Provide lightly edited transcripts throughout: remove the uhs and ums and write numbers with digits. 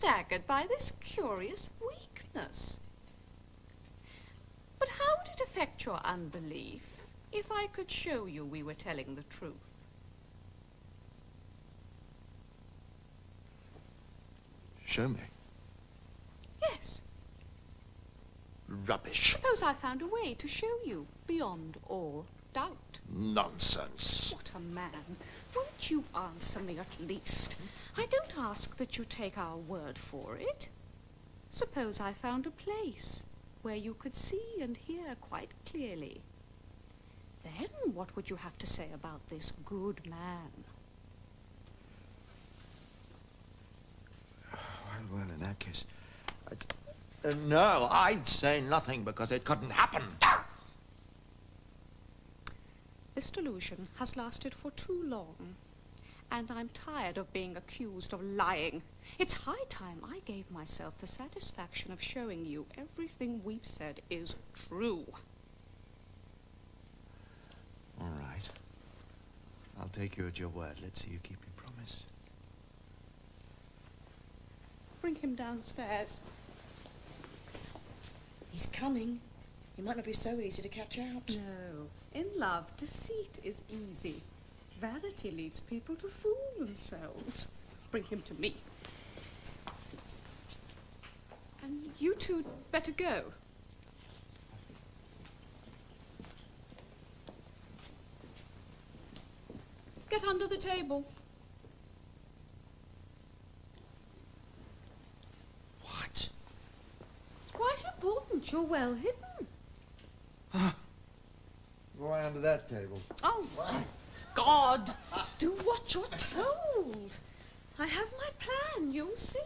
staggered by this curious weakness. But how would it affect your unbelief if I could show you we were telling the truth? Show me. Yes. Rubbish. Suppose I found a way to show you beyond all doubt. Nonsense. What a man. Won't you answer me at least? I don't ask that you take our word for it. Suppose I found a place where you could see and hear quite clearly. Then what would you have to say about this good man? Well, in that case, no, I'd say nothing because it couldn't happen. This delusion has lasted for too long, and I'm tired of being accused of lying. It's high time I gave myself the satisfaction of showing you everything we've said is true. All right. I'll take you at your word. Let's see you keep your promise. Bring him downstairs. He's coming. He might not be so easy to catch out. No. In love, deceit is easy. Vanity leads people to fool themselves. Bring him to me. And you two better go. Get under the table. What? It's quite important. You're well hidden. Go under that table. Oh, God! Do what you're told. I have my plan, you'll see.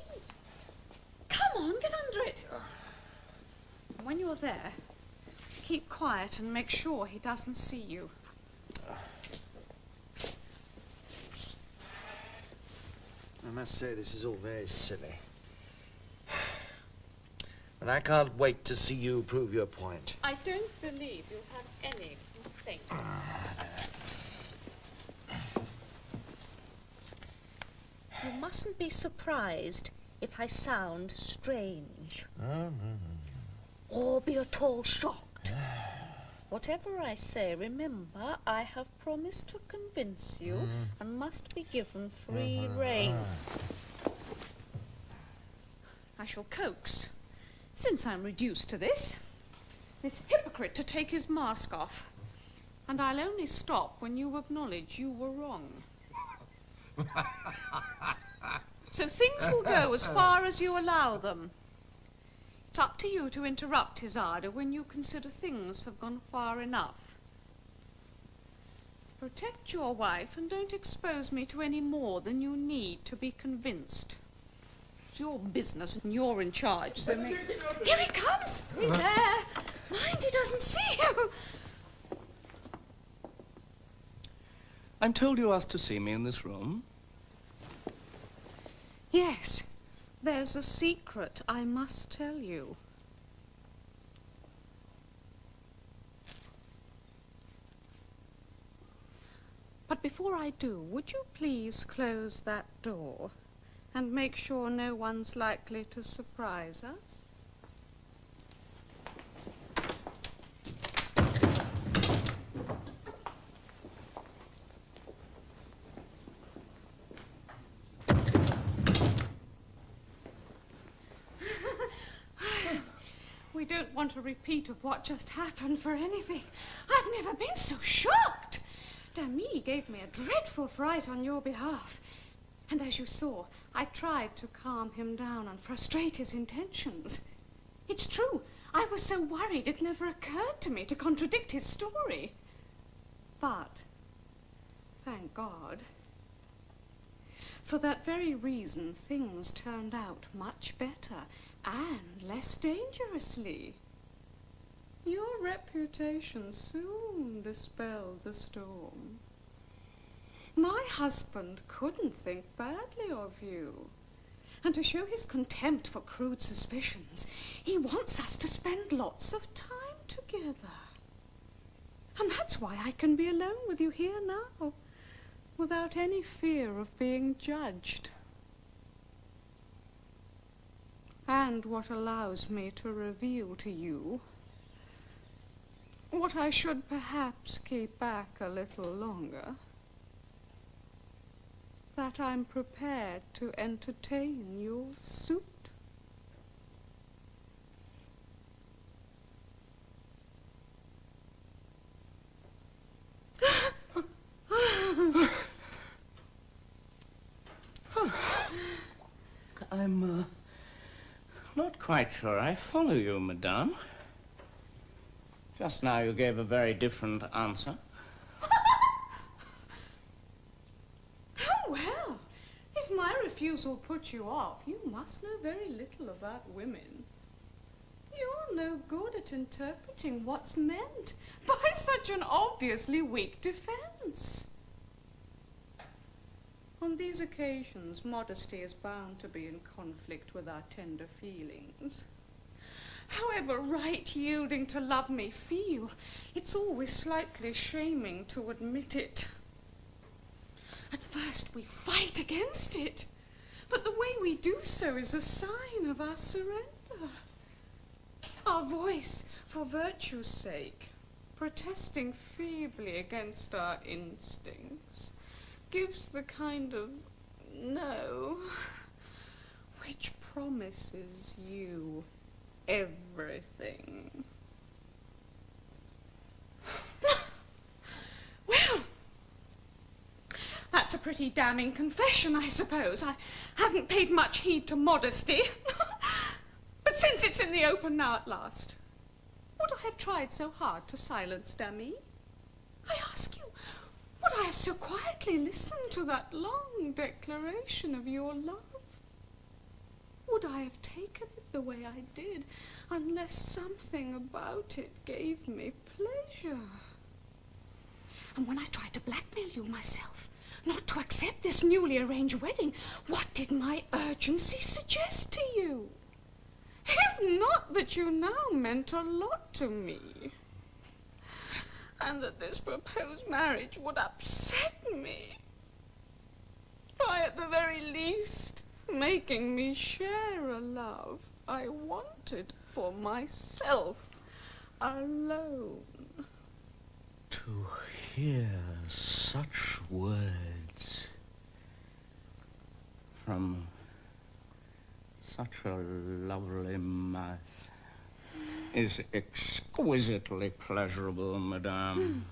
Come on, get under it. When you're there, keep quiet and make sure he doesn't see you. I must say this is all very silly. And I can't wait to see you prove your point. I don't believe you have any complaints. You mustn't be surprised if I sound strange. Or be at all shocked. Whatever I say, remember, I have promised to convince you and must be given free rein. I shall coax, since I'm reduced to this hypocrite to take his mask off. And I'll only stop when you acknowledge you were wrong. So things will go as far as you allow them. It's up to you to interrupt his ardour when you consider things have gone far enough. Protect your wife and don't expose me to any more than you need to be convinced. It's your business and you're in charge, so make... Here he comes! He's there! Mind he doesn't see you! I'm told you asked to see me in this room. Yes, there's a secret I must tell you. But before I do, would you please close that door and make sure no one's likely to surprise us? We don't want a repeat of what just happened for anything. I've never been so shocked. Dami gave me a dreadful fright on your behalf. And as you saw, I tried to calm him down and frustrate his intentions. It's true, I was so worried it never occurred to me to contradict his story. But, thank God, for that very reason, things turned out much better and less dangerously. Your reputation soon dispelled the storm. My husband couldn't think badly of you. And to show his contempt for crude suspicions, he wants us to spend lots of time together. And that's why I can be alone with you here now, without any fear of being judged. and what allows me to reveal to you what I should perhaps keep back a little longer, that I'm prepared to entertain your suit. I'm not quite sure I follow you, madame. Just now you gave a very different answer. Oh, well, if my refusal put you off, you must know very little about women. You're no good at interpreting what's meant by such an obviously weak defense. On these occasions, modesty is bound to be in conflict with our tender feelings. However right yielding to love may feel, it's always slightly shaming to admit it. At first we fight against it, but the way we do so is a sign of our surrender. Our voice, for virtue's sake, protesting feebly against our instincts, gives the kind of no which promises you everything. Well, that's a pretty damning confession, I suppose. I haven't paid much heed to modesty. But since it's in the open now at last, would I have tried so hard to silence Dami? I ask you, would I have so quietly listened to that long declaration of your love? Would I have taken it the way I did, unless something about it gave me pleasure? And when I tried to blackmail you myself, not to accept this newly arranged wedding, what did my urgency suggest to you? If not that you now meant a lot to me, and that this proposed marriage would upset me, by at the very least making me share a love I wanted for myself alone. To hear such words from such a lovely mouth is exquisitely pleasurable, madame.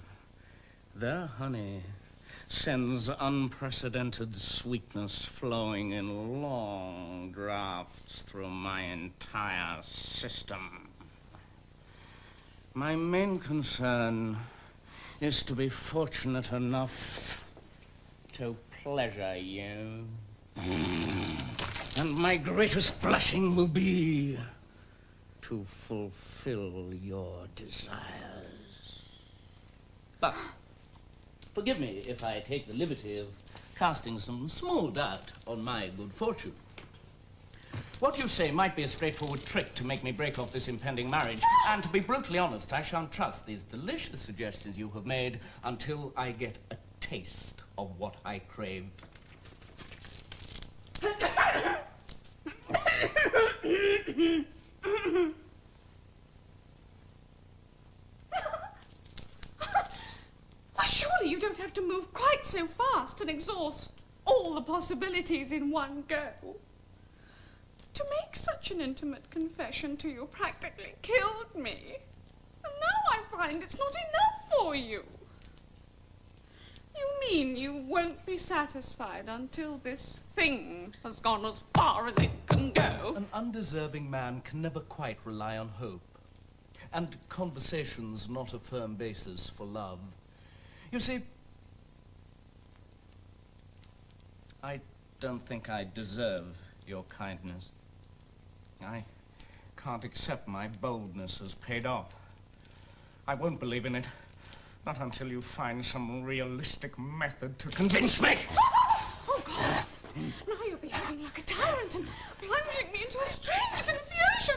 Their honey sends unprecedented sweetness flowing in long draughts through my entire system. My main concern is to be fortunate enough to pleasure you. And my greatest blessing will be to fulfill your desires. But forgive me if I take the liberty of casting some small doubt on my good fortune. What you say might be a straightforward trick to make me break off this impending marriage, and to be brutally honest, I shan't trust these delicious suggestions you have made until I get a taste of what I crave. Well, surely you don't have to move quite so fast and exhaust all the possibilities in one go. To make such an intimate confession to you practically killed me. And now I find it's not enough for you. You mean you won't be satisfied until this thing has gone as far as it can go? An undeserving man can never quite rely on hope. And conversation's not a firm basis for love. You see, I don't think I deserve your kindness. I can't accept my boldness has paid off. I won't believe in it. Not until you find some realistic method to convince me. Oh, God. Now you're behaving like a tyrant and plunging me into a strange confusion.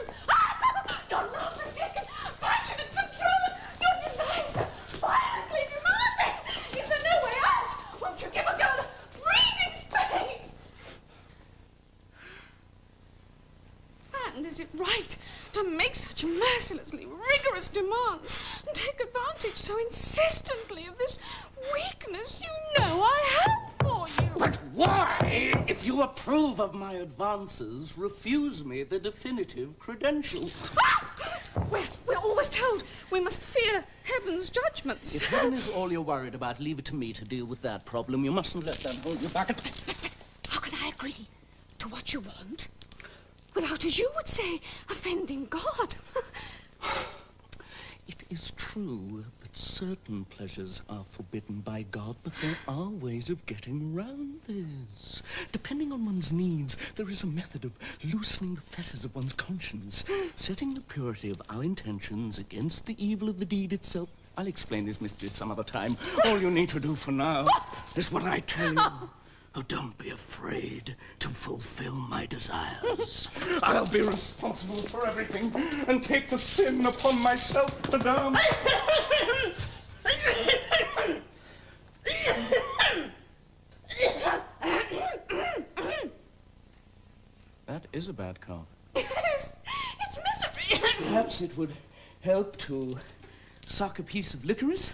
Your love has taken passionate procurement. Your desires are violently demanding. Is there no way out? Won't you give a girl breathing space? And is it right to make such mercilessly rigorous demands and take advantage so insistently of this weakness you know I have for you? But why, if you approve of my advances, refuse me the definitive credential? Ah! We're always told we must fear heaven's judgments. If heaven is all you're worried about, leave it to me to deal with that problem. You mustn't let that hold you back. How can I agree to what you want without, as you would say, offending God? It is true that certain pleasures are forbidden by God, but there are ways of getting around this. Depending on one's needs, there is a method of loosening the fetters of one's conscience, setting the purity of our intentions against the evil of the deed itself. I'll explain this mystery some other time. All you need to do for now is what I tell you. Oh, don't be afraid to fulfill my desires. I'll be responsible for everything and take the sin upon myself, madame. That is a bad cough. Yes, it's misery. Perhaps it would help to suck a piece of licorice.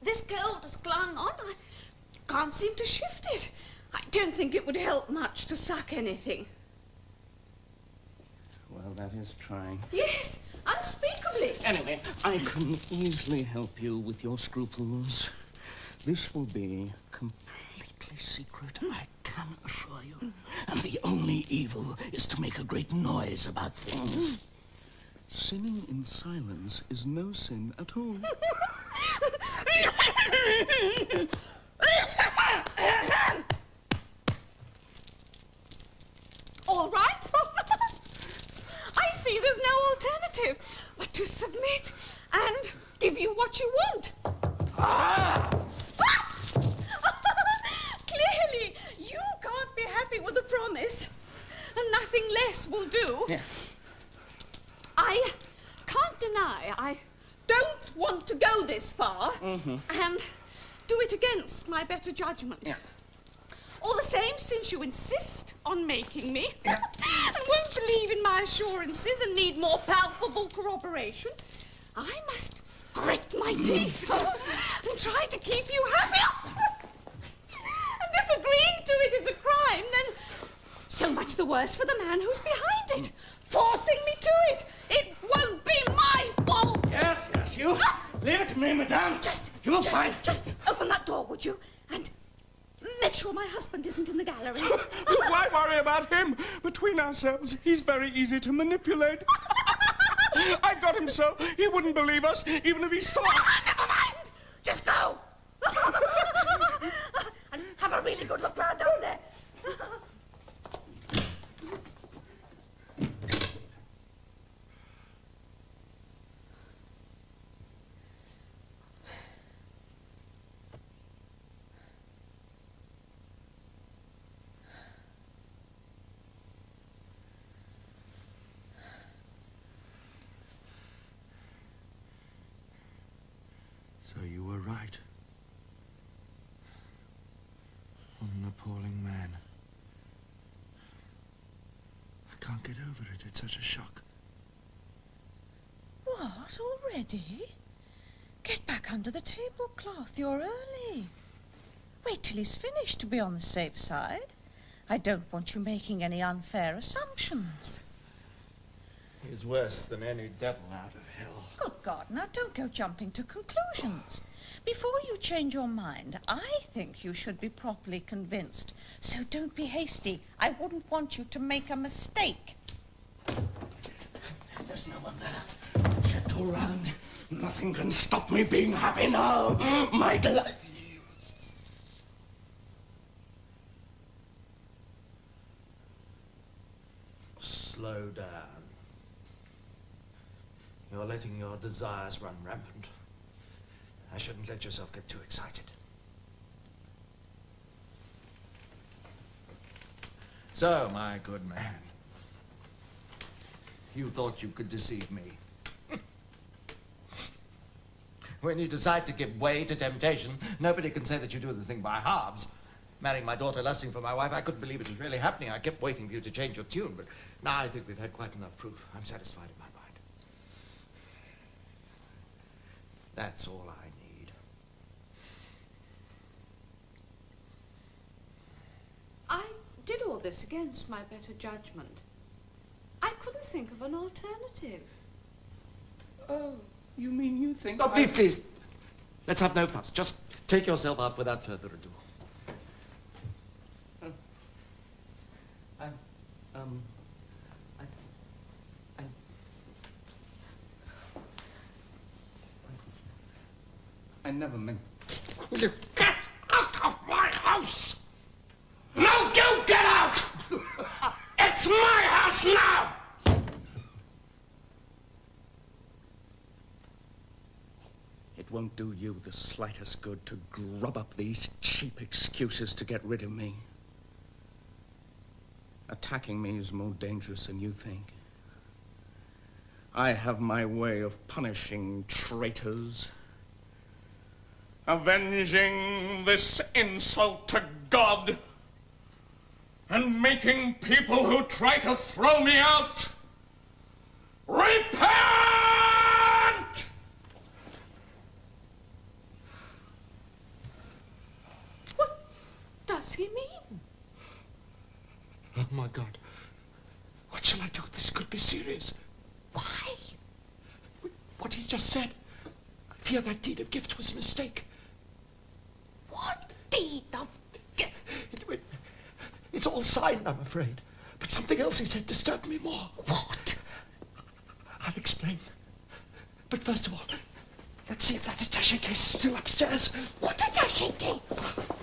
This cold has clung on. I can't seem to shift it. I don't think it would help much to suck anything. Well, that is trying. Yes, unspeakably. Anyway, I can easily help you with your scruples. This will be completely secret, I can assure you. And the only evil is to make a great noise about things. Sinning in silence is no sin at all. All right. I see there's no alternative but to submit and give you what you want. Clearly, you can't be happy with the promise, and nothing less will do. Yeah. I can't deny I don't want to go this far and do it against my better judgment. Yeah. All the same, since you insist on making me and won't believe in my assurances and need more palpable corroboration, I must grit my teeth and try to keep you happy. And if agreeing to it is a crime, then so much the worse for the man who's behind it, forcing me to it. It won't be my fault. Yes, you. Leave it to me, madame. You will find. Just open that door, would you? And make sure my husband isn't in the gallery. Why worry about him? Between ourselves, he's very easy to manipulate. I've got him so he wouldn't believe us, even if he saw us. Never mind. Just go. And have a really good look round down there. So you were right. What an appalling man. I can't get over it. It's such a shock. What, already? Get back under the tablecloth. You're early. Wait till he's finished to be on the safe side. I don't want you making any unfair assumptions. He's worse than any devil out of hell. Good God, now don't go jumping to conclusions. Before you change your mind, I think you should be properly convinced. So don't be hasty. I wouldn't want you to make a mistake. There's no one there. Checked all round. Nothing can stop me being happy now. My delight. Slow down. You're letting your desires run rampant. I shouldn't let yourself get too excited. So, my good man, you thought you could deceive me. When you decide to give way to temptation, nobody can say that you do the thing by halves. marrying my daughter, lusting for my wife, I couldn't believe it was really happening. I kept waiting for you to change your tune, but now I think we've had quite enough proof. I'm satisfied in my mind. That's all I need. I did all this against my better judgment. I couldn't think of an alternative. Oh, you mean you think Oh, please. Let's have no fuss. Just take yourself out without further ado. I never meant... You get out of my house! No, you get out! It's my house now! It won't do you the slightest good to grub up these cheap excuses to get rid of me. Attacking me is more dangerous than you think. I have my way of punishing traitors. Avenging this insult to God. And making people who try to throw me out repent! What does he mean? Oh, my God. What shall I do? This could be serious. Why? What he just said. I fear that deed of gift was a mistake. What deed of gift? It's all signed, I'm afraid. But something else he said disturbed me more. What? I'll explain. But first of all, let's see if that attaché case is still upstairs. What attaché case?